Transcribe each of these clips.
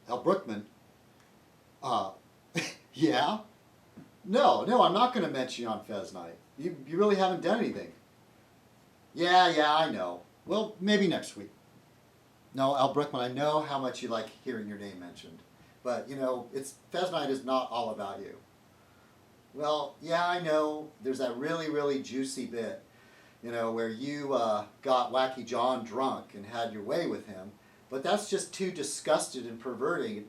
Al Brookman. Uh, yeah? No, I'm not going to mention you on Fez Night. You really haven't done anything. Yeah, I know. Well, maybe next week. No, Al Brookman, I know how much you like hearing your name mentioned. But, it's Fez Night is not all about you. Well, yeah, I know. There's that really, really juicy bit, where you got Wacky John drunk and had your way with him. But that's just too disgusted and perverted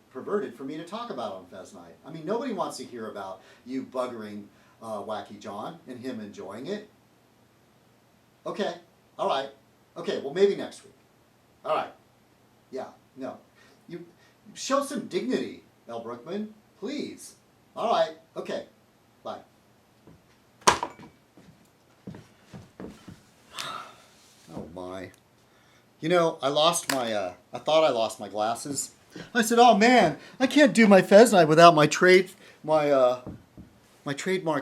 for me to talk about on Fez Night. I mean, nobody wants to hear about you buggering Wacky John and him enjoying it. Okay, all right. Okay, well, maybe next week. All right. Yeah, no. You show some dignity, Al Brookman, please. All right, okay. Bye. Oh, my. I thought I lost my glasses. I said, oh man, I can't do my Fez Night without my trademark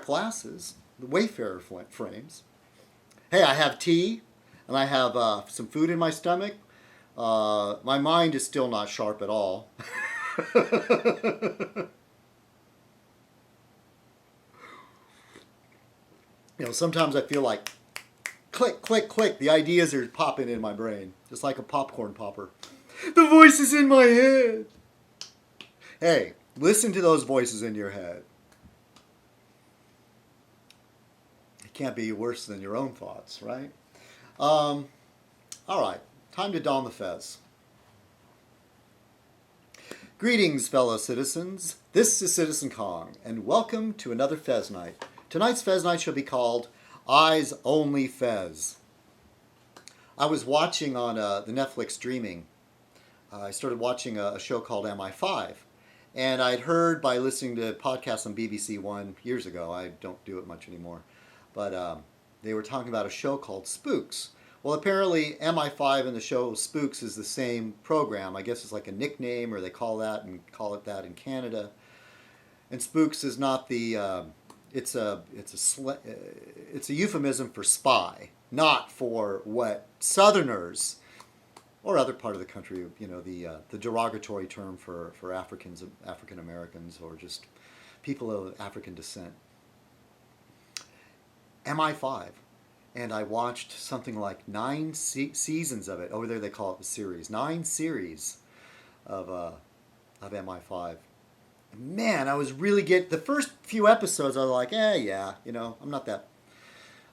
glasses, the Wayfarer frames. Hey, I have tea, and I have some food in my stomach. My mind is still not sharp at all. Sometimes I feel like click, click, click. The ideas are popping in my brain, just like a popcorn popper. The voice is in my head. Hey, listen to those voices in your head. It can't be worse than your own thoughts, right? All right, time to don the fez. Greetings, fellow citizens. This is Citizen Kong, and welcome to another Fez Night. Tonight's Fez Night shall be called Eyes Only Fez. I was watching on the Netflix streaming. I started watching a show called MI5. And I'd heard by listening to podcasts on BBC One years ago, I don't do it much anymore, but they were talking about a show called Spooks. Well, apparently MI5 and the show Spooks is the same program. I guess it's like a nickname, or they call it that in Canada. And Spooks is not the... It's a euphemism for spy, not for what Southerners or other part of the country, the derogatory term for African Americans, or just people of African descent. MI5, and I watched something like 9 seasons of it. Over there they call it the series. 9 series of MI5. Man, I was really the first few episodes. I was like, yeah, I'm not that.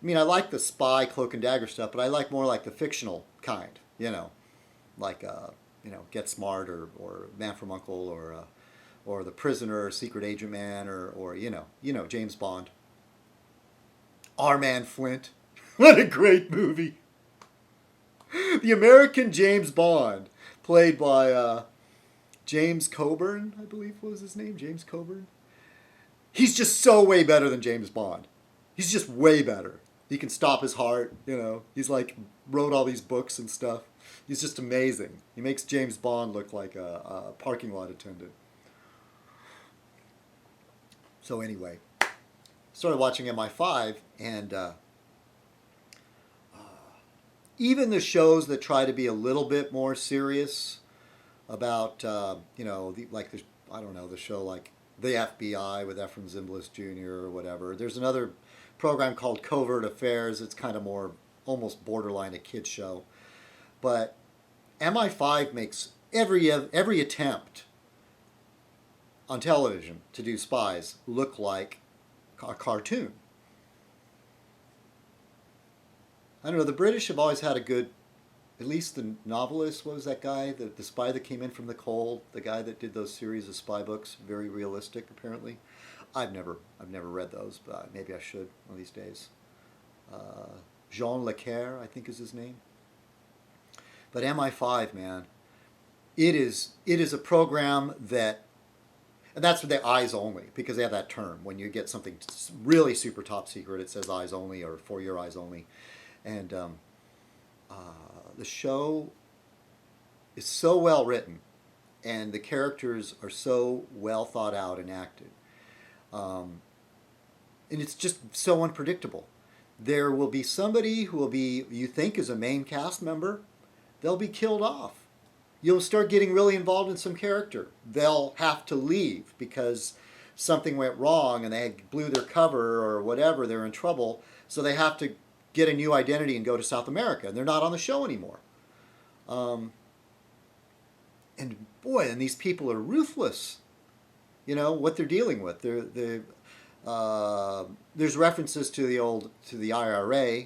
I mean, I like the spy cloak and dagger stuff, but I like more like the fictional kind, like Get Smart or Man from U.N.C.L.E. or The Prisoner, Secret Agent Man, or James Bond. Our Man Flint, what a great movie! The American James Bond, played by. James Coburn, I believe was his name, James Coburn. He's just so way better than James Bond. He's just way better. He can stop his heart, He's like, wrote all these books and stuff. He's just amazing. He makes James Bond look like a parking lot attendant. So anyway, started watching MI5, and even the shows that try to be a little bit more serious about, the show like The FBI with Efrem Zimbalist Jr. or whatever. There's another program called Covert Affairs. It's kind of more, almost borderline a kid show. But MI5 makes every attempt on television to do spies look like a cartoon. I don't know, the British have always had a good... At least the novelist, what was that guy? The spy that came in from the cold, the guy that did those series of spy books, very realistic apparently. I've never read those, but maybe I should one of these days. Jean Le Carre, I think is his name. But MI5, man, it is a program that, and that's for the eyes only, because they have that term. When you get something really super top secret, it says eyes only, or for your eyes only. And the show is so well written, and the characters are so well thought out and acted. And it's just so unpredictable. There will be somebody who will be, you think is a main cast member, they'll be killed off. you'll start getting really involved in some character. They'll have to leave because something went wrong and they blew their cover or whatever, they're in trouble, so they have to get a new identity and go to South America, and they're not on the show anymore. And boy, and these people are ruthless. You know what they're dealing with. There's references to the IRA,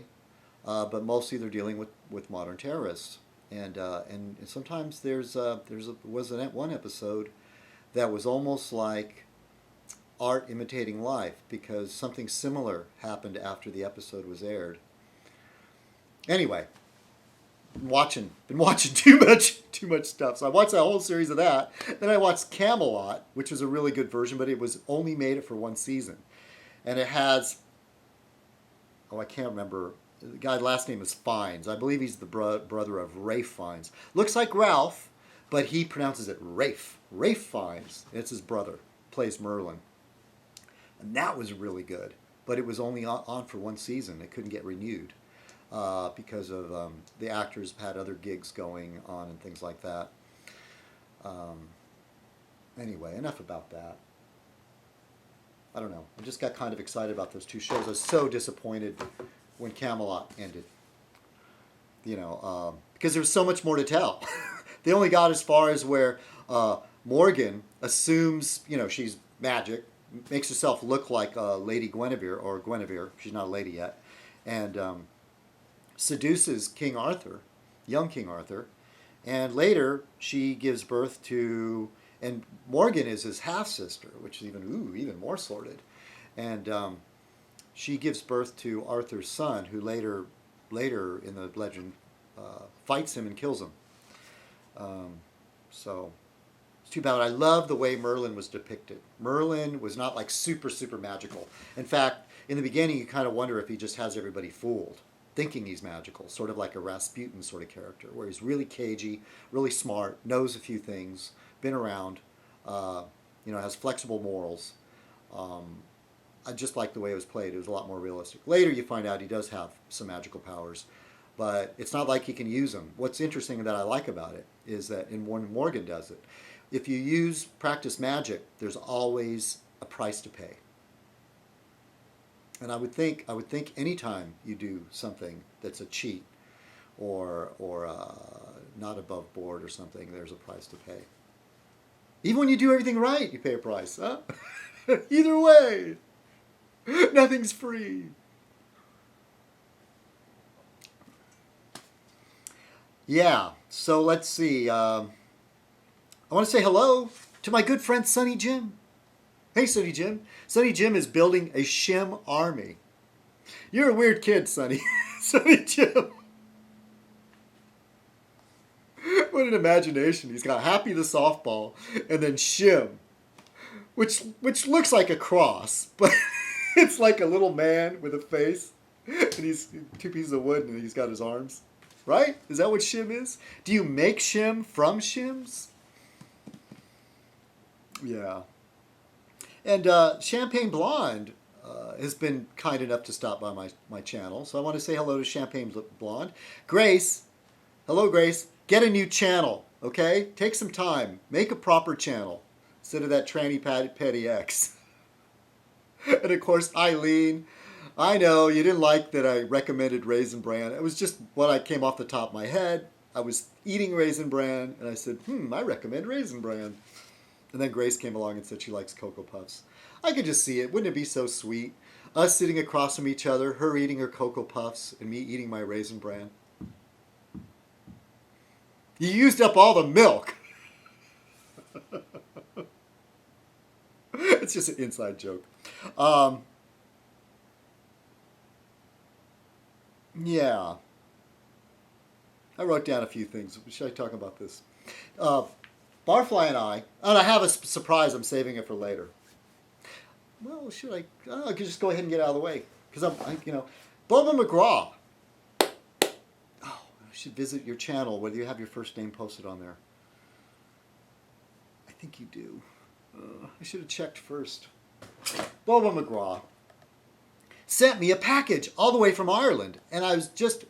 but mostly they're dealing with modern terrorists. And sometimes was one episode that was almost like art imitating life, because something similar happened after the episode was aired. Anyway, been watching too much stuff. So I watched that whole series of that. Then I watched Camelot, which was a really good version, but it was only made it for one season. And it has, I can't remember, the guy's last name is Fiennes. I believe he's the brother of Ralph Fiennes. Looks like Ralph, but he pronounces it Rafe. Ralph Fiennes. It's his brother. Plays Merlin. And that was really good. But it was only on for one season. It couldn't get renewed because of the actors had other gigs going on and things like that. Anyway, enough about that. I don't know. I just got kind of excited about those two shows. I was so disappointed when Camelot ended. You know, because there was so much more to tell. They only got as far as where Morgan assumes, you know, she's magic, makes herself look like Lady Guinevere, or Guinevere, she's not a lady yet, and seduces King Arthur, young King Arthur, and later she gives birth to, and Morgan is his half-sister, which is even more sordid, and she gives birth to Arthur's son, who later in the legend fights him and kills him. So it's too bad. I love the way Merlin was depicted. Merlin was not like super magical. In fact, in the beginning you kind of wonder if he just has everybody fooled, thinking he's magical, sort of like a Rasputin sort of character, where he's really cagey, really smart, knows a few things, been around, has flexible morals. I just like the way it was played. It was a lot more realistic. Later you find out he does have some magical powers, but it's not like he can use them. What's interesting that I like about it is that when Morgan does it, if you practice magic, there's always a price to pay. And I would think anytime you do something that's a cheat or not above board or something, there's a price to pay. Even when you do everything right, you pay a price. Huh? Either way, nothing's free. Yeah, so let's see. I want to say hello to my good friend Sonny Jim. Hey, Sonny Jim. Sonny Jim is building a shim army. You're a weird kid, Sonny. Sonny Jim. What an imagination. He's got Happy the softball and then shim, which looks like a cross, but it's like a little man with a face, and he's two pieces of wood and he's got his arms. Right? Is that what shim is? Do you make shim from shims? Yeah. And Champagne Blonde has been kind enough to stop by my channel. So I want to say hello to Champagne Blonde. Grace. Hello, Grace. Get a new channel, okay? Take some time. Make a proper channel instead of that tranny petty X. And of course, Eileen. I know you didn't like that I recommended Raisin Bran. It was just what I came off the top of my head. I was eating Raisin Bran, and I said, I recommend Raisin Bran. And then Grace came along and said she likes Cocoa Puffs. I could just see it. Wouldn't it be so sweet? Us sitting across from each other, her eating her Cocoa Puffs, and me eating my Raisin Bran. You used up all the milk. It's just an inside joke. Yeah. I wrote down a few things. Should I talk about this? Barfly and I have a surprise. I'm saving it for later. Well, should I? I could just go ahead and get out of the way. Because Boba McGraw. Oh, I should visit your channel, whether you have your first name posted on there. I think you do. I should have checked first. Boba McGraw sent me a package all the way from Ireland, and I was just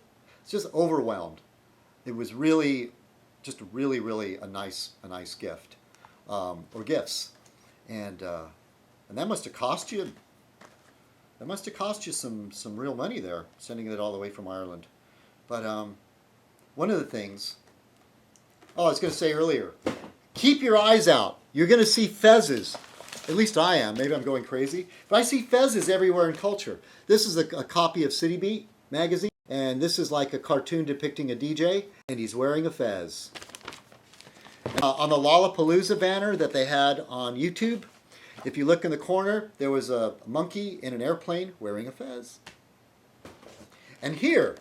overwhelmed. It was really just really, really a nice gift, or gifts, and that must have cost you. That must have cost you some real money there, sending it all the way from Ireland. But one of the things, oh, I was going to say earlier, keep your eyes out. You're going to see Fezes. At least I am. Maybe I'm going crazy. But I see Fezes everywhere in culture. This is a copy of City Beat magazine. And this is like a cartoon depicting a DJ. And he's wearing a Fez. On the Lollapalooza banner that they had on YouTube, if you look in the corner, there was a monkey in an airplane wearing a Fez. And here,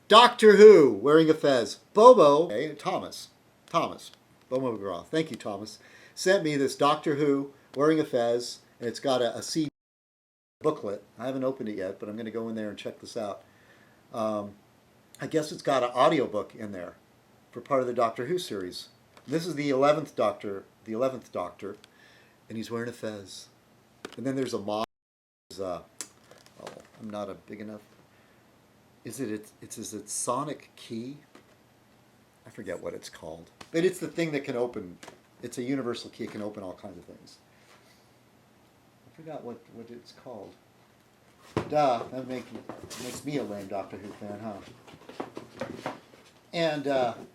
Doctor Who wearing a Fez. Bobo, okay, Thomas, Bobo McGraw, thank you, Thomas, sent me this Doctor Who wearing a Fez, and it's got a CD booklet. I haven't opened it yet, but I'm going to go in there and check this out. I guess it's got an audiobook in there for part of the Doctor Who series. This is the 11th Doctor, and he's wearing a Fez. And then there's a mob. Oh, I'm not a big enough. Is it Sonic Key? I forget what it's called. But it's the thing that can open. It's a universal key. It can open all kinds of things. I forgot what it's called. Duh, that makes me a lame Doctor Who fan, huh? And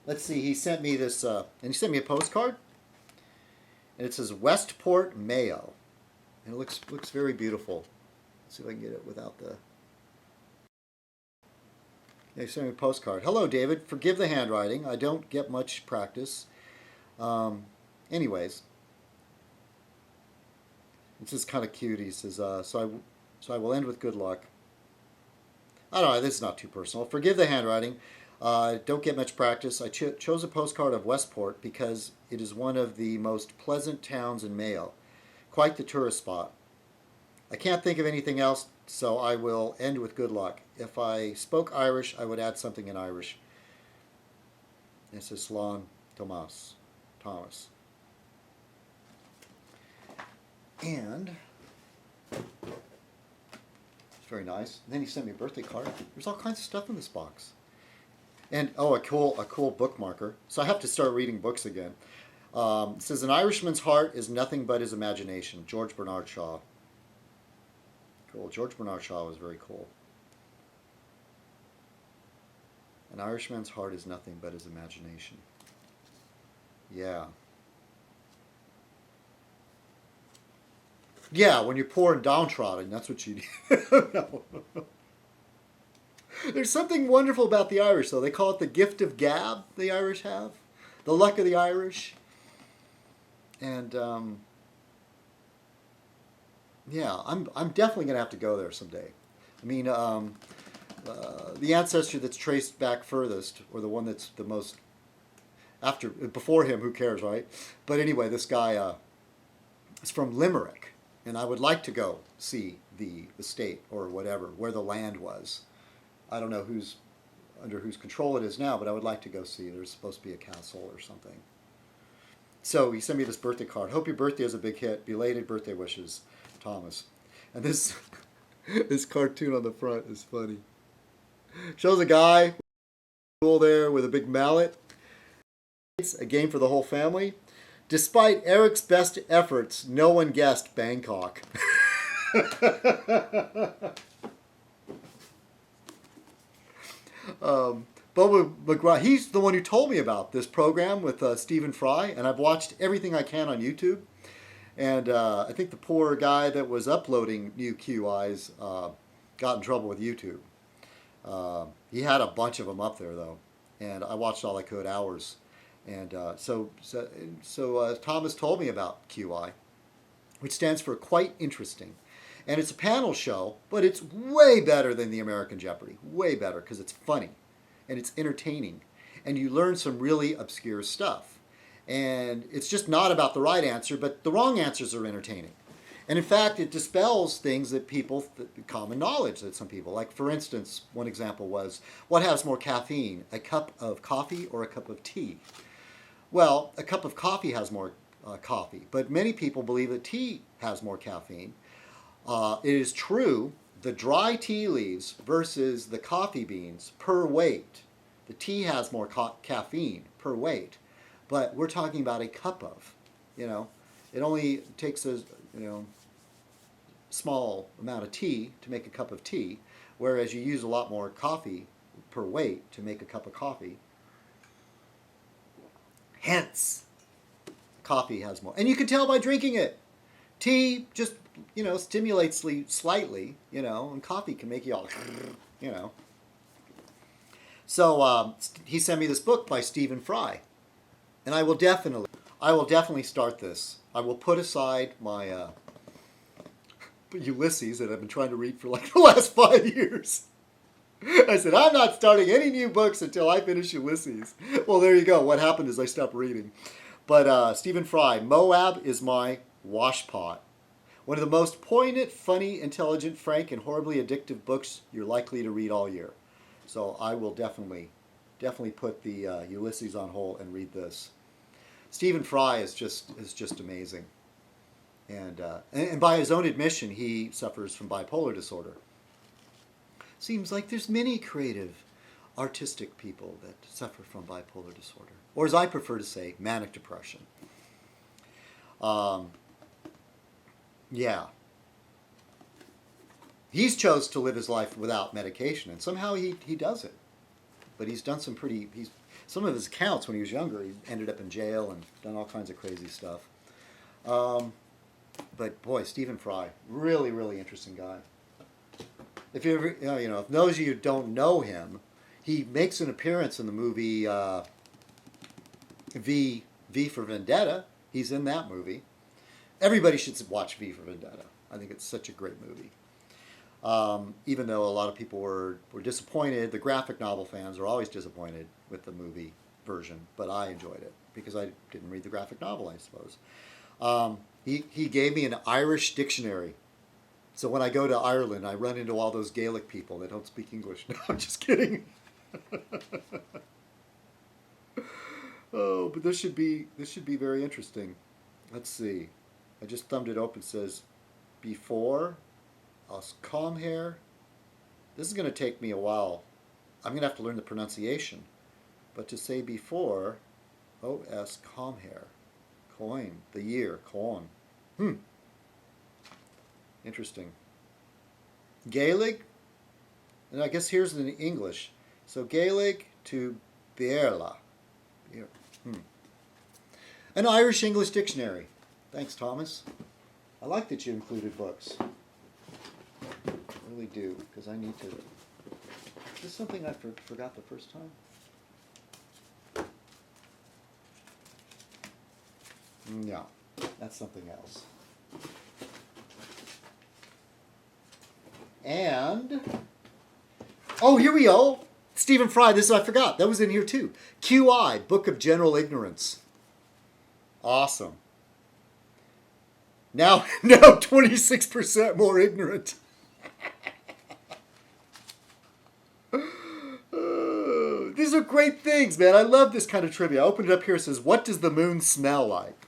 let's see, he sent me this, and he sent me a postcard. And it says Westport, Mayo. And it looks very beautiful. Let's see if I can get it without the... They sent me a postcard. Hello, David. Forgive the handwriting. I don't get much practice. Anyways, this is kind of cute. He says, so I will end with good luck. I don't know. This is not too personal. Forgive the handwriting. Don't get much practice. I chose a postcard of Westport because it is one of the most pleasant towns in Mayo. Quite the tourist spot. I can't think of anything else, so I will end with good luck. If I spoke Irish, I would add something in Irish. This is Slán Thomas. And it's very nice. And then he sent me a birthday card. There's all kinds of stuff in this box. And a cool bookmarker. So I have to start reading books again. It says, "An Irishman's heart is nothing but his imagination." George Bernard Shaw. Cool. George Bernard Shaw was very cool. An Irishman's heart is nothing but his imagination. Yeah. Yeah, when you're poor and downtrodden, that's what you do. No. There's something wonderful about the Irish, though. They call it the gift of gab, the Irish have. The luck of the Irish. And, yeah, I'm definitely going to have to go there someday. I mean, the ancestor that's traced back furthest, or the one that's the most, before him, who cares, right? But anyway, this guy is from Limerick, and I would like to go see the estate, or whatever, where the land was. I don't know under whose control it is now, but I would like to go see. There's supposed to be a castle or something. So he sent me this birthday card. Hope your birthday is a big hit. Belated birthday wishes, Thomas. And this cartoon on the front is funny. Shows a guy there with a big mallet. It's a game for the whole family. Despite Eric's best efforts, no one guessed Bangkok. Bobo McGraw, he's the one who told me about this program with Stephen Fry, and I've watched everything I can on YouTube. And I think the poor guy that was uploading new QIs got in trouble with YouTube. He had a bunch of them up there, though, and I watched all I could, hours. And so Thomas told me about QI, which stands for Quite Interesting. And it's a panel show, but it's way better than the American Jeopardy. Way better, because it's funny, and it's entertaining, and you learn some really obscure stuff. And it's just not about the right answer, but the wrong answers are entertaining. And in fact, it dispels things that common knowledge that some people, like for instance, one example was, what has more caffeine, a cup of coffee or a cup of tea? Well, a cup of coffee has more coffee, but many people believe that tea has more caffeine. It is true, the dry tea leaves versus the coffee beans per weight The tea has more caffeine per weight, but we're talking about a cup of, you know. It only takes a, small amount of tea to make a cup of tea, whereas you use a lot more coffee per weight to make a cup of coffee. Hence, coffee has more. And you can tell by drinking it. Tea just, stimulates slightly, and coffee can make you all, So he sent me this book by Stephen Fry. And I will definitely start this. I will put aside my Ulysses that I've been trying to read for like the last 5 years. I said, I'm not starting any new books until I finish Ulysses. Well, there you go. What happened is I stopped reading. But Stephen Fry, Moab is my washpot. One of the most poignant, funny, intelligent, frank, and horribly addictive books you're likely to read all year. So I will definitely put the Ulysses on hold and read this. Stephen Fry is just amazing. And by his own admission, he suffers from bipolar disorder. Seems like there's many creative, artistic people that suffer from bipolar disorder. Or as I prefer to say, manic depression. Yeah. He's chose to live his life without medication, and somehow he does it. But he's done some of his accounts when he was younger, he ended up in jail and done all kinds of crazy stuff. But boy, Stephen Fry, really, really interesting guy. If you ever, if those of you who don't know him, he makes an appearance in the movie V for Vendetta. He's in that movie. Everybody should watch V for Vendetta. I think it's such a great movie. Even though a lot of people were disappointed, the graphic novel fans are always disappointed with the movie version, but I enjoyed it because I didn't read the graphic novel, I suppose. He gave me an Irish dictionary. So when I go to Ireland, I run into all those Gaelic people that don't speak English. No, I'm just kidding. Oh, but this should be very interesting. Let's see. I just thumbed it open. It says, before us calm hair. This is going to take me a while. I'm going to have to learn the pronunciation. But to say before, O-S calm hair. Coin, the year, coin. Interesting. Gaelic, and I guess here's in English. So Gaelic to Beerla. An Irish English dictionary. Thanks, Thomas. I like that you included books. I really do, because I need to. Is this something I forgot the first time? No, that's something else. And, here we go. Stephen Fry, this I forgot. That was in here too. QI, Book of General Ignorance. Awesome. Now 26% more ignorant. These are great things, man. I love this kind of trivia. I opened it up here. It says, what does the moon smell like?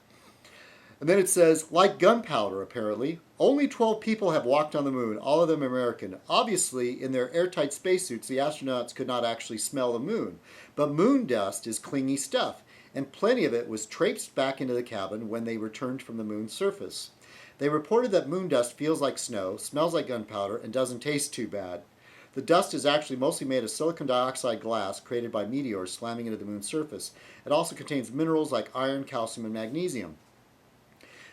And then it says, like gunpowder, apparently. Only 12 people have walked on the moon, all of them American. Obviously, in their airtight spacesuits, the astronauts could not actually smell the moon. But moon dust is clingy stuff, and plenty of it was traipsed back into the cabin when they returned from the moon's surface. They reported that moon dust feels like snow, smells like gunpowder, and doesn't taste too bad. The dust is actually mostly made of silicon dioxide glass created by meteors slamming into the moon's surface. It also contains minerals like iron, calcium, and magnesium.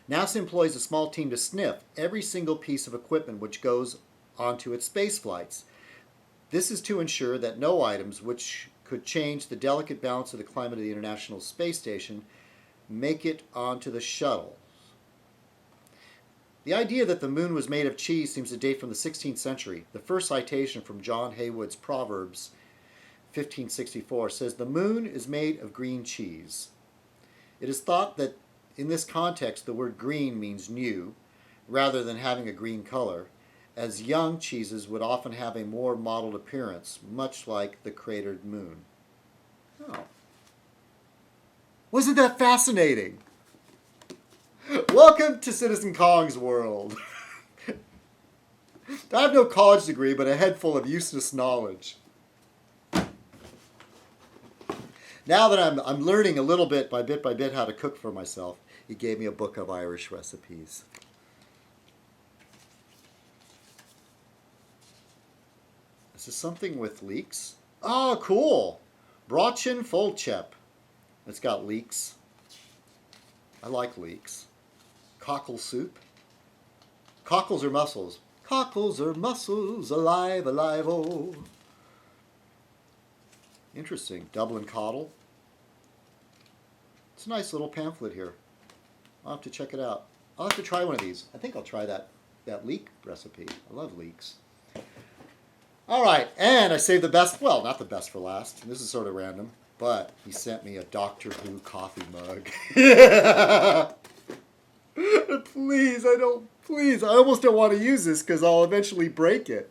NASA employs a small team to sniff every single piece of equipment which goes onto its space flights. This is to ensure that no items which could change the delicate balance of the climate of the International Space Station make it onto the shuttle. The idea that the moon was made of cheese seems to date from the 16th century. The first citation from John Haywood's Proverbs, 1564, says, "The moon is made of green cheese." It is thought that in this context, the word green means new, rather than having a green color, as young cheeses would often have a more mottled appearance, much like the cratered moon. Oh. Wasn't that fascinating? Welcome to Citizen Kong's world. I have no college degree, but a head full of useless knowledge. Now that I'm learning a little bit by bit how to cook for myself, he gave me a book of Irish recipes. Is this something with leeks? Oh, cool. Brochin Folchep. It's got leeks. I like leeks. Cockle soup. Cockles or mussels? Cockles or mussels, alive, alive, oh. Interesting. Dublin coddle. It's a nice little pamphlet here. I'll have to check it out. I'll have to try one of these. I think I'll try that leek recipe. I love leeks. All right, and I saved the best, well, not the best for last. This is sort of random, but he sent me a Doctor Who coffee mug. Please, I almost don't want to use this because I'll eventually break it.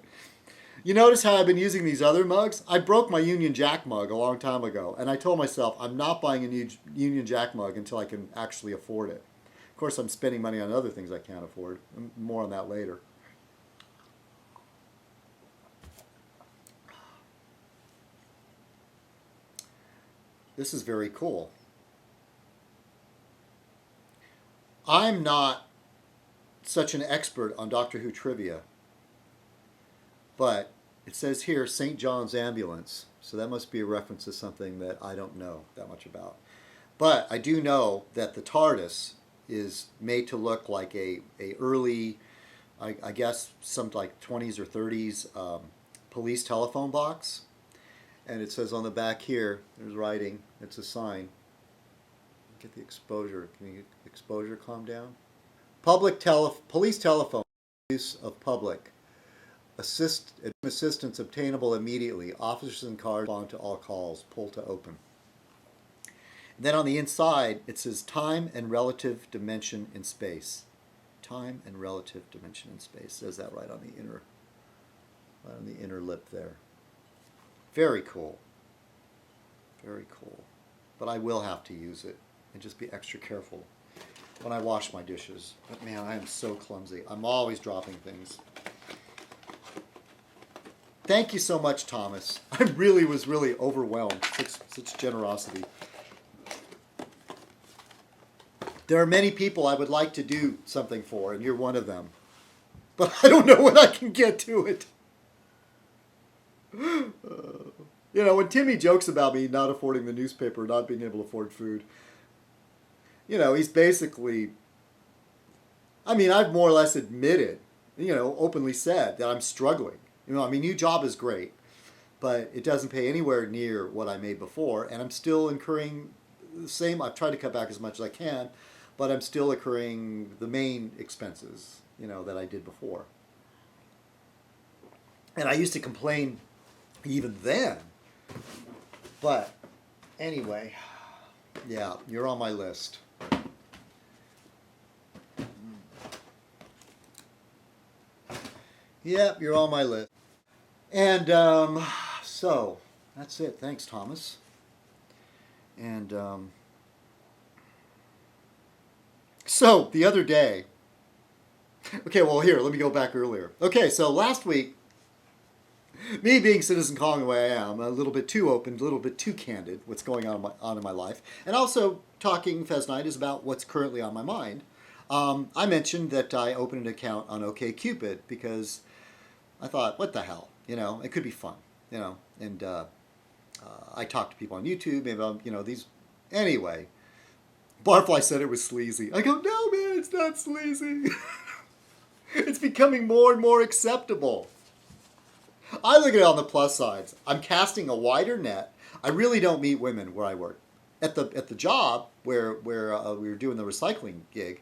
You notice how I've been using these other mugs? I broke my Union Jack mug a long time ago, and I told myself I'm not buying a new Union Jack mug until I can actually afford it. Of course, I'm spending money on other things I can't afford. More on that later. This is very cool. I'm not such an expert on Doctor Who trivia, but it says here St. John's Ambulance, so that must be a reference to something that I don't know that much about. But I do know that the TARDIS is made to look like a early, I guess, some like 20s or 30s police telephone box. And it says on the back here, there's writing, it's a sign. Get the exposure. Can you get the exposure calm down? Police telephone, use of public. Assistance obtainable immediately. Officers and cars respond to all calls. Pull to open. And then on the inside, it says time and relative dimension in space. Time and relative dimension in space. It says that right on the inner lip there. Very cool. Very cool. But I will have to use it and just be extra careful when I wash my dishes. But man, I am so clumsy. I'm always dropping things. Thank you so much, Thomas. I was really overwhelmed. Such generosity. There are many people I would like to do something for, and you're one of them. But I don't know when I can get to it. When Timmy jokes about me not affording the newspaper, not being able to afford food, he's basically, I've more or less admitted, openly said that I'm struggling. New job is great, but it doesn't pay anywhere near what I made before, and I'm still incurring the same. I've tried to cut back as much as I can, but I'm still incurring the main expenses, that I did before. And I used to complain even then. But anyway, yeah, you're on my list. Yep, you're on my list. And so that's it. Thanks, Thomas. And so the other day, okay, well, here, let me go back earlier. Okay, so last week, me being Citizen Kong the way I am, a little bit too open, a little bit too candid, what's going on in my life, and also talking Fez Night is about what's currently on my mind. I mentioned that I opened an account on OkCupid because I thought, what the hell, it could be fun, and I talked to people on YouTube, maybe these, anyway. Barfly said it was sleazy. I go, no, man, it's not sleazy. It's becoming more and more acceptable. I look at it on the plus sides. I'm casting a wider net. I really don't meet women where I work. At the job where we were doing the recycling gig,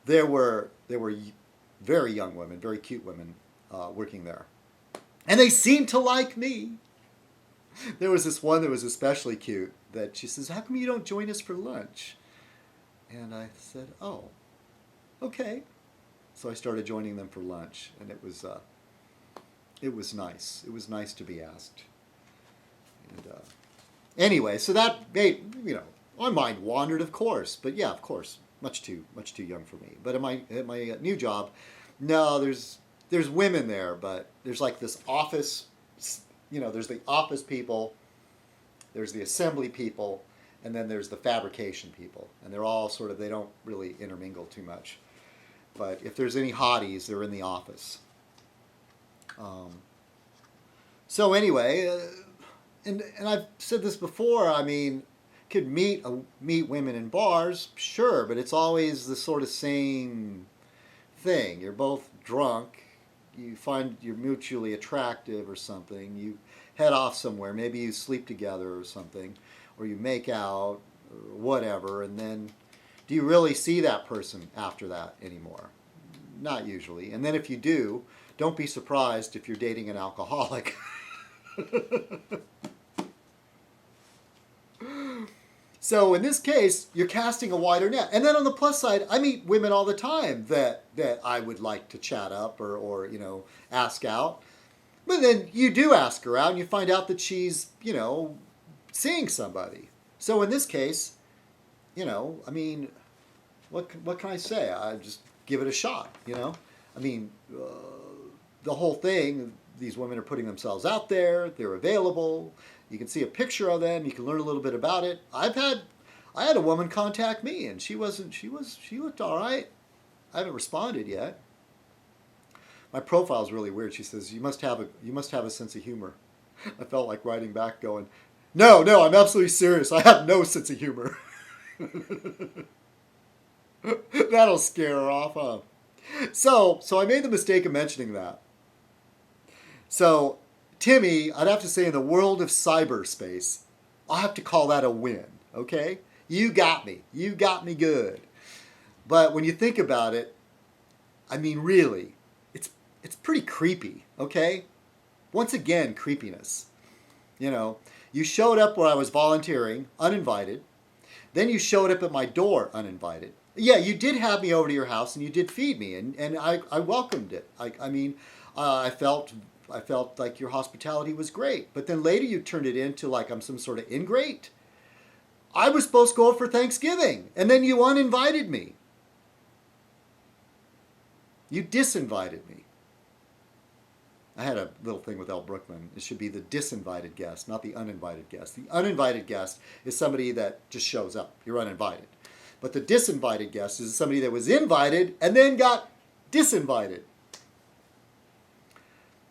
there were very young women, very cute women working there, and they seemed to like me. There was this one that was especially cute that she says, "How come you don't join us for lunch?" And I said, "Oh, okay." So I started joining them for lunch, and it was nice. It was nice to be asked. And anyway, so that made, my mind wandered, of course. But yeah, of course, much too young for me. But at my new job, no, there's women there, but there's like this office, there's the office people, there's the assembly people, and then there's the fabrication people, and they're all sort of, they don't really intermingle too much. But if there's any hotties, they're in the office. So anyway, and I've said this before. I mean, could meet women in bars, sure, but it's always the sort of same thing. You're both drunk. You find you're mutually attractive or something. You head off somewhere. Maybe you sleep together or something, or you make out or whatever. And then, do you really see that person after that anymore? Not usually. And then if you do, don't be surprised if you're dating an alcoholic. So in this case, you're casting a wider net. And then on the plus side, I meet women all the time that I would like to chat up or ask out. But then you do ask her out and you find out that she's, seeing somebody. So in this case, I mean, what can I say? I just give it a shot, I mean, the whole thing, these women are putting themselves out there, they're available. You can see a picture of them. You can learn a little bit about it. I had a woman contact me, and she looked all right. I haven't responded yet. My profile is really weird. She says, "You must have a sense of humor." I felt like writing back, going, "No, I'm absolutely serious. I have no sense of humor." That'll scare her off, huh? So I made the mistake of mentioning that. So, Timmy, I'd have to say in the world of cyberspace, I'll have to call that a win, okay? You got me. You got me good. But when you think about it, I mean, really, it's pretty creepy, okay? Once again, creepiness. You showed up where I was volunteering, uninvited. Then you showed up at my door, uninvited. Yeah, you did have me over to your house and you did feed me, and I welcomed it. I felt like your hospitality was great. But then later you turned it into like I'm some sort of ingrate. I was supposed to go for Thanksgiving, and then you uninvited me. You disinvited me. I had a little thing with L. Brookman. It should be the disinvited guest, not the uninvited guest. The uninvited guest is somebody that just shows up. You're uninvited. But the disinvited guest is somebody that was invited and then got disinvited.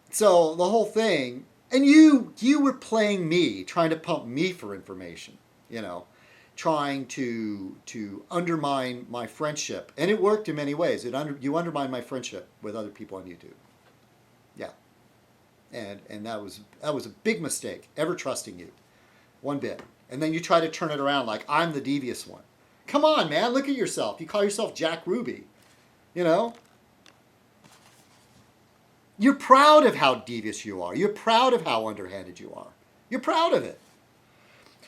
So the whole thing, and you were playing me, trying to pump me for information, trying to undermine my friendship. And it worked in many ways. You undermined my friendship with other people on YouTube. Yeah. And that was a big mistake, ever trusting you. One bit. And then you try to turn it around like I'm the devious one. Come on, man, look at yourself. You call yourself Jack Ruby. You're proud of how devious you are. You're proud of how underhanded you are. You're proud of it.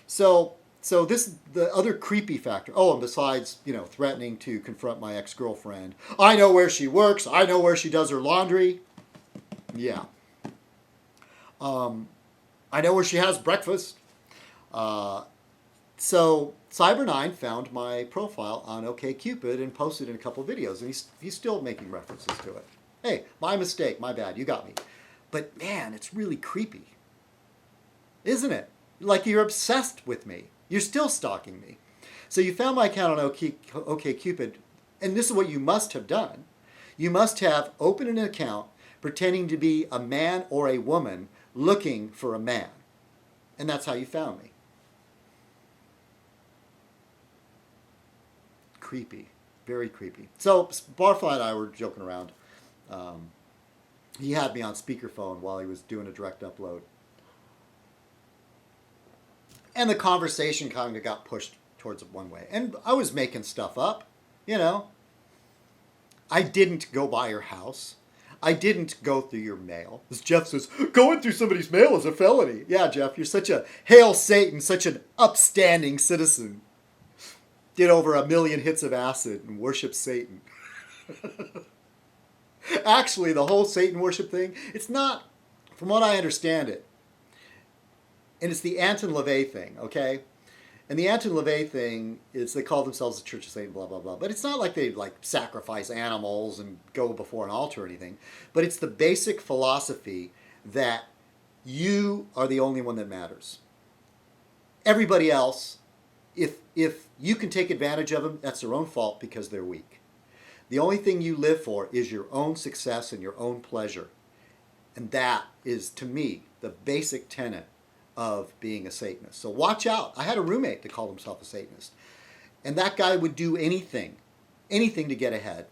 So this the other creepy factor. Oh, and besides, threatening to confront my ex-girlfriend. I know where she works. I know where she does her laundry. Yeah. I know where she has breakfast. So Cyber9 found my profile on OkCupid and posted in a couple of videos, and he's still making references to it. Hey, my mistake, my bad, you got me. But man, it's really creepy. Isn't it? Like you're obsessed with me. You're still stalking me. So you found my account on OkCupid, and this is what you must have done. You must have opened an account pretending to be a man or a woman looking for a man. And that's how you found me. Creepy. Very creepy. So Barfly and I were joking around. He had me on speakerphone while he was doing a direct upload. And the conversation kind of got pushed towards one way. And I was making stuff up, I didn't go by your house. I didn't go through your mail. As Jeff says, going through somebody's mail is a felony. Yeah, Jeff, you're such a hail Satan, such an upstanding citizen. Did over 1 million hits of acid and worship Satan. Actually, the whole Satan worship thing, it's not, from what I understand it, and it's the Anton LaVey thing, okay? And the Anton LaVey thing is they call themselves the Church of Satan, blah, blah, blah. But it's not like they sacrifice animals and go before an altar or anything. But it's the basic philosophy that you are the only one that matters. Everybody else if you can take advantage of them, that's their own fault because they're weak. The only thing you live for is your own success and your own pleasure. And that is, to me, the basic tenet of being a Satanist. So watch out. I had a roommate that called himself a Satanist. And that guy would do anything to get ahead.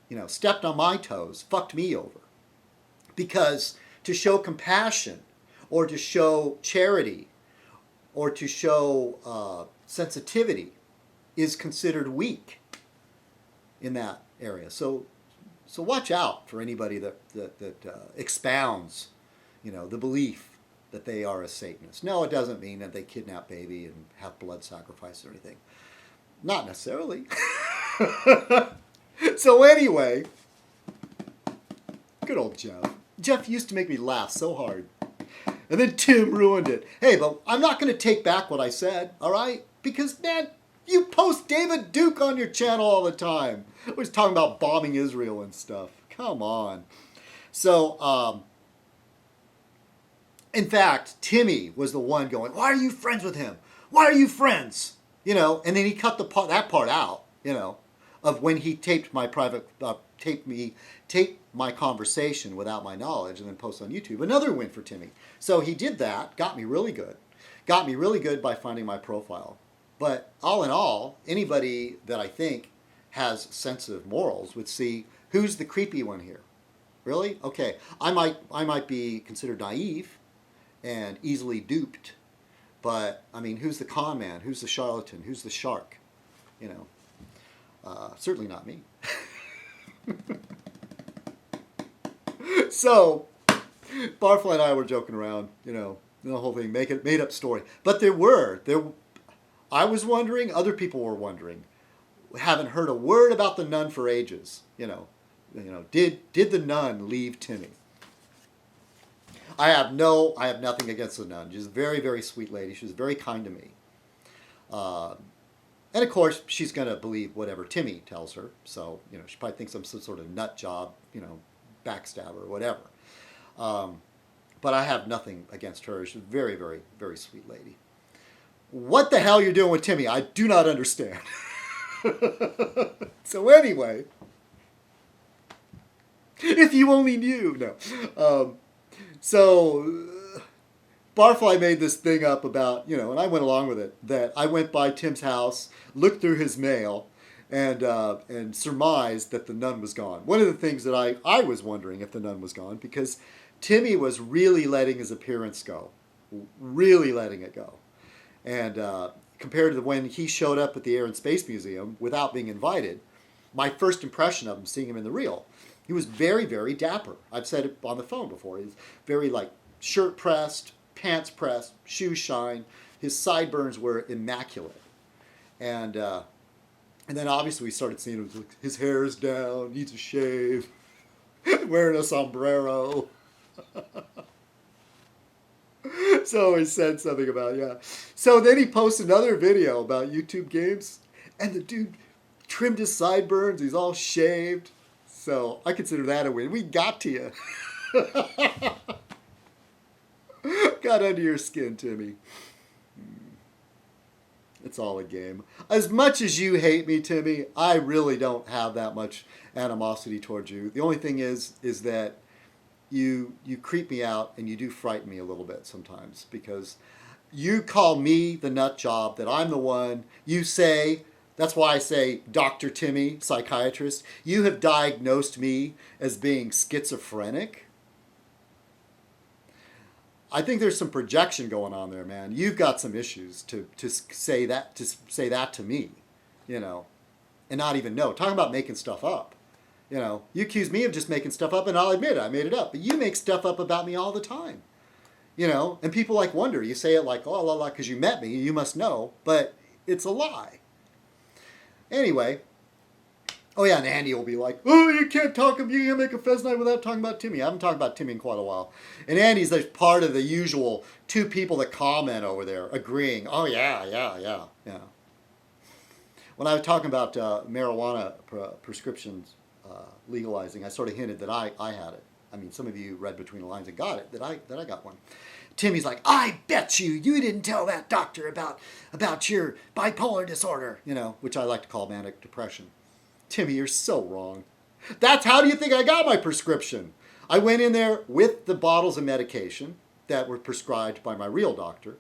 You know, stepped on my toes, fucked me over. Because to show compassion or to show charity or to show sensitivity is considered weak in that area. So watch out for anybody that expounds, you know, the belief that they are a Satanist. No, it doesn't mean that they kidnap baby and have blood sacrifice or anything. Not necessarily. So anyway, good old Jeff. Jeff used to make me laugh so hard. And then Tim ruined it. Hey, but I'm not going to take back what I said, all right? Because, man, you post David Duke on your channel all the time. We're just talking about bombing Israel and stuff. Come on. So, in fact, Timmy was the one going, why are you friends with him? Why are you friends? You know, and then he cut that part out, you know, of when he taped my taped my conversation without my knowledge and then posted on YouTube. Another win for Timmy. So he did that, got me really good. Got me really good by finding my profile. But all in all, anybody that I think has sensitive morals would see who's the creepy one here. Really? Okay. I might be considered naive and easily duped, but I mean, who's the con man? Who's the charlatan? Who's the shark? You know, certainly not me. So, Barfly and I were joking around, you know, the whole thing, made up story. But I was wondering, other people were wondering, haven't heard a word about the nun for ages. You know, did the nun leave Timmy? I have nothing against the nun. She's a very, very sweet lady. She was very kind to me. And of course, she's going to believe whatever Timmy tells her. So, you know, she probably thinks I'm some sort of nut job, you know, backstabber or whatever. But I have nothing against her. She's a very, very, very sweet lady. What the hell you're doing with Timmy? I do not understand. So anyway, if you only knew. No. So Barfly made this thing up about, you know, and I went along with it, that I went by Tim's house, looked through his mail, and surmised that the nun was gone. One of the things that I was wondering if the nun was gone, because Timmy was really letting his appearance go. Really letting it go. And compared to when he showed up at the Air and Space Museum without being invited, my first impression of him, seeing him in the reel, he was very, very dapper. I've said it on the phone before. He's very, like, shirt pressed, pants pressed, shoes shine. His sideburns were immaculate. And then obviously we started seeing him, his hair's down, needs a shave, wearing a sombrero. So he said something about, yeah. So then he posted another video about YouTube games, and the dude trimmed his sideburns. He's all shaved. So I consider that a win. We got to you. Got under your skin, Timmy. It's all a game. As much as you hate me, Timmy, I really don't have that much animosity towards you. The only thing is that you creep me out and you do frighten me a little bit sometimes, because you call me the nut job, that I'm the one. You say, that's why I say Dr. Timmy, psychiatrist, you have diagnosed me as being schizophrenic. I think there's some projection going on there, man. You've got some issues to say that to me, you know, and not even know. Talking about making stuff up. You know, you accuse me of just making stuff up, and I'll admit it, I made it up. But you make stuff up about me all the time. You know, and people like wonder. You say it like, oh, la la, because you met me, you must know. But it's a lie. Anyway. Oh, yeah, and Andy will be like, oh, you can't make a Fez Night without talking about Timmy. I haven't talked about Timmy in quite a while. And Andy's like part of the usual two people that comment over there, agreeing, oh, yeah. When I was talking about marijuana prescriptions legalizing, I sort of hinted that I had it. I mean, some of you read between the lines and got it, that I got one. Timmy's like, I bet you didn't tell that doctor about your bipolar disorder, you know, which I like to call manic depression. Timmy, you're so wrong. How do you think I got my prescription? I went in there with the bottles of medication that were prescribed by my real doctor,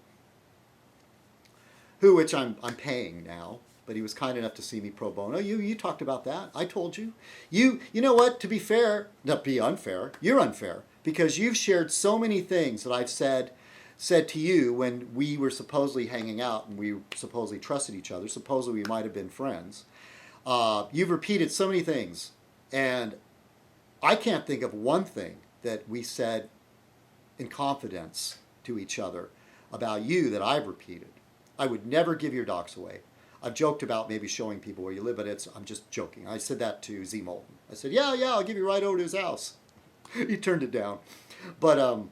which I'm paying now, but he was kind enough to see me pro bono. You talked about that. I told you. You know what? To be fair, not be unfair. You're unfair because you've shared so many things that I've said to you when we were supposedly hanging out and we supposedly trusted each other. Supposedly we might have been friends. You've repeated so many things, and I can't think of one thing that we said in confidence to each other about you that I've repeated. I would never give your docs away. I've joked about maybe showing people where you live, but I'm just joking. I said that to Z Moulton. I said, yeah, I'll give you right over to his house. He turned it down. But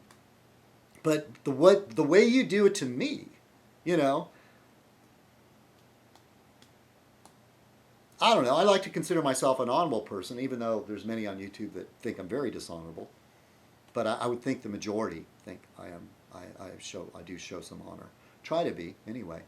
the way you do it to me, you know, I don't know. I like to consider myself an honorable person, even though there's many on YouTube that think I'm very dishonorable. But I would think the majority think I am. I do show some honor. Try to be, anyway.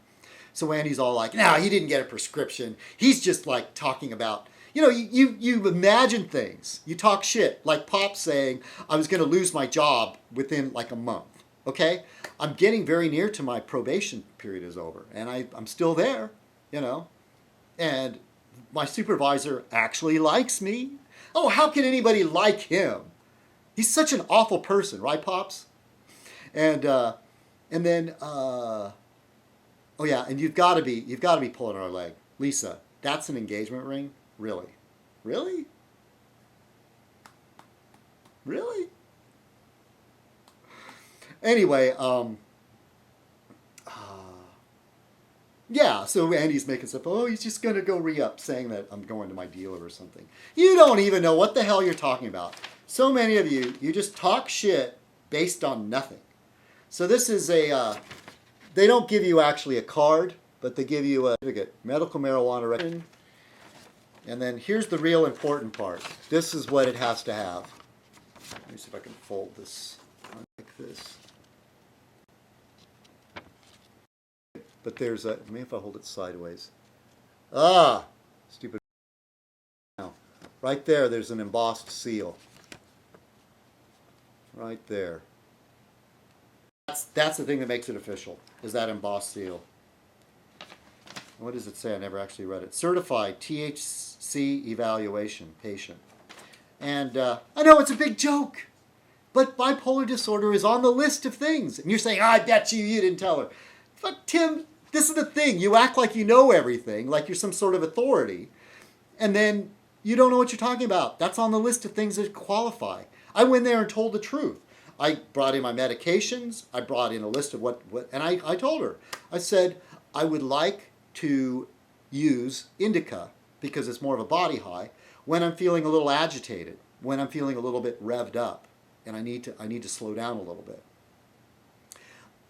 So Andy's all like, no, he didn't get a prescription. He's just like talking about, you know, you imagine things. You talk shit. Like Pop saying, I was going to lose my job within like a month. Okay? I'm getting very near to my probation period is over. And I'm still there, you know. And my supervisor actually likes me. Oh, how can anybody like him? He's such an awful person, right, Pops? And then, oh yeah, and you've got to be pulling our leg, Lisa. That's an engagement ring, really, really, really. Anyway, yeah, so Andy's making stuff, oh, he's just going to go re-up saying that I'm going to my dealer or something. You don't even know what the hell you're talking about. So many of you just talk shit based on nothing. So this is they don't give you actually a card, but they give you a certificate, medical marijuana record. And then here's the real important part. This is what it has to have. Let me see if I can fold this like this. But there's a, maybe if I hold it sideways. Ah, stupid. Now, right there's an embossed seal. Right there. That's the thing that makes it official, is that embossed seal. What does it say? I never actually read it. Certified THC evaluation patient. And I know it's a big joke, but bipolar disorder is on the list of things. And you're saying, I bet you didn't tell her. Fuck, Tim, this is the thing. You act like you know everything, like you're some sort of authority, and then you don't know what you're talking about. That's on the list of things that qualify. I went there and told the truth. I brought in my medications. I brought in a list of what and I told her. I said, I would like to use indica because it's more of a body high when I'm feeling a little agitated, when I'm feeling a little bit revved up, and I need to slow down a little bit.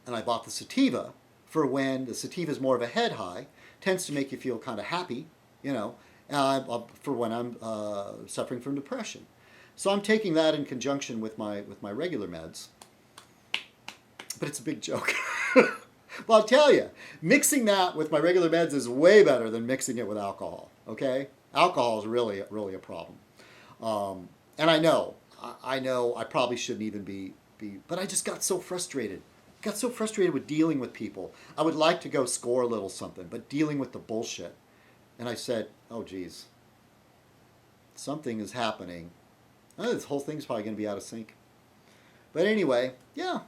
And I bought the sativa for when the sativa is more of a head high, tends to make you feel kind of happy, you know, for when I'm suffering from depression. So I'm taking that in conjunction with my regular meds. But it's a big joke. Well, I'll tell you, mixing that with my regular meds is way better than mixing it with alcohol, okay? Alcohol is really a problem. And I know I probably shouldn't even be, but I just got so frustrated. Got so frustrated with dealing with people. I would like to go score a little something, but dealing with the bullshit. And I said, oh, geez, something is happening. This whole thing's probably going to be out of sync. But anyway, yeah,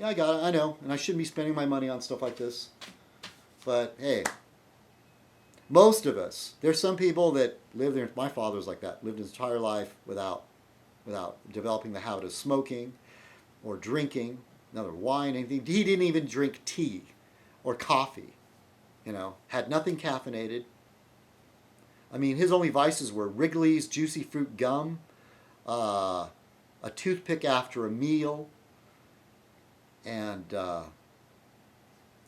I got it. I know. And I shouldn't be spending my money on stuff like this. But hey, most of us, there's some people that live there. My father was like that, lived his entire life without developing the habit of smoking or drinking, another wine, anything. He didn't even drink tea or coffee, you know, had nothing caffeinated. I mean, his only vices were Wrigley's Juicy Fruit Gum, a toothpick after a meal, and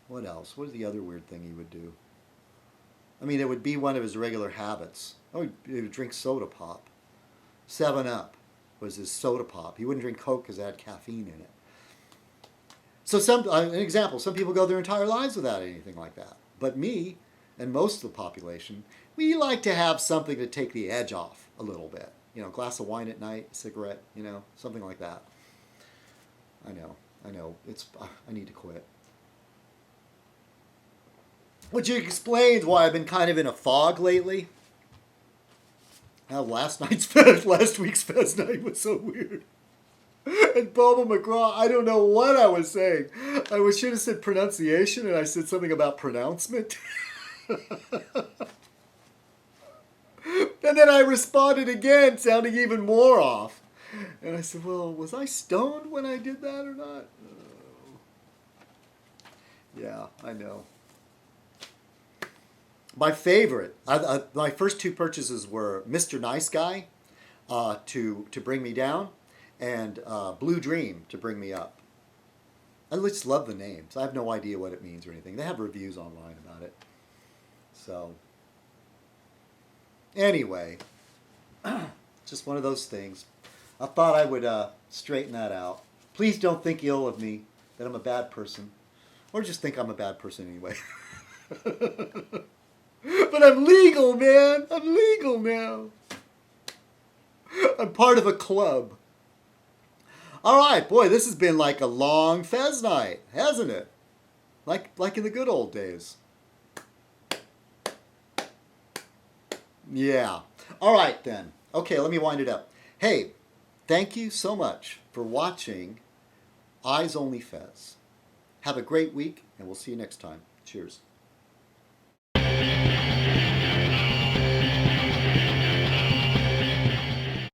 what else? What is the other weird thing he would do? I mean, it would be one of his regular habits. Oh, he would drink soda pop, 7-Up. was his soda pop. He wouldn't drink Coke because it had caffeine in it. So an example, some people go their entire lives without anything like that. But me and most of the population, we like to have something to take the edge off a little bit. You know, a glass of wine at night, a cigarette, you know, something like that. I know, I need to quit. Which explains why I've been kind of in a fog lately. How last week's Fez Night was so weird. And Bobo McGraw, I don't know what I was saying. I should have said pronunciation, and I said something about pronouncement. And then I responded again, sounding even more off. And I said, well, was I stoned when I did that or not? Oh. Yeah, I know. My favorite, my first two purchases were Mr. Nice Guy to bring me down, and Blue Dream to bring me up. I just love the names. I have no idea what it means or anything. They have reviews online about it. So, anyway, just one of those things. I thought I would straighten that out. Please don't think ill of me, that I'm a bad person. Or just think I'm a bad person anyway. But I'm legal, man. I'm legal now. I'm part of a club. All right, boy, this has been like a long Fez night, hasn't it? Like in the good old days. Yeah. All right, then. Okay, let me wind it up. Hey, thank you so much for watching Eyes Only Fez. Have a great week, and we'll see you next time. Cheers.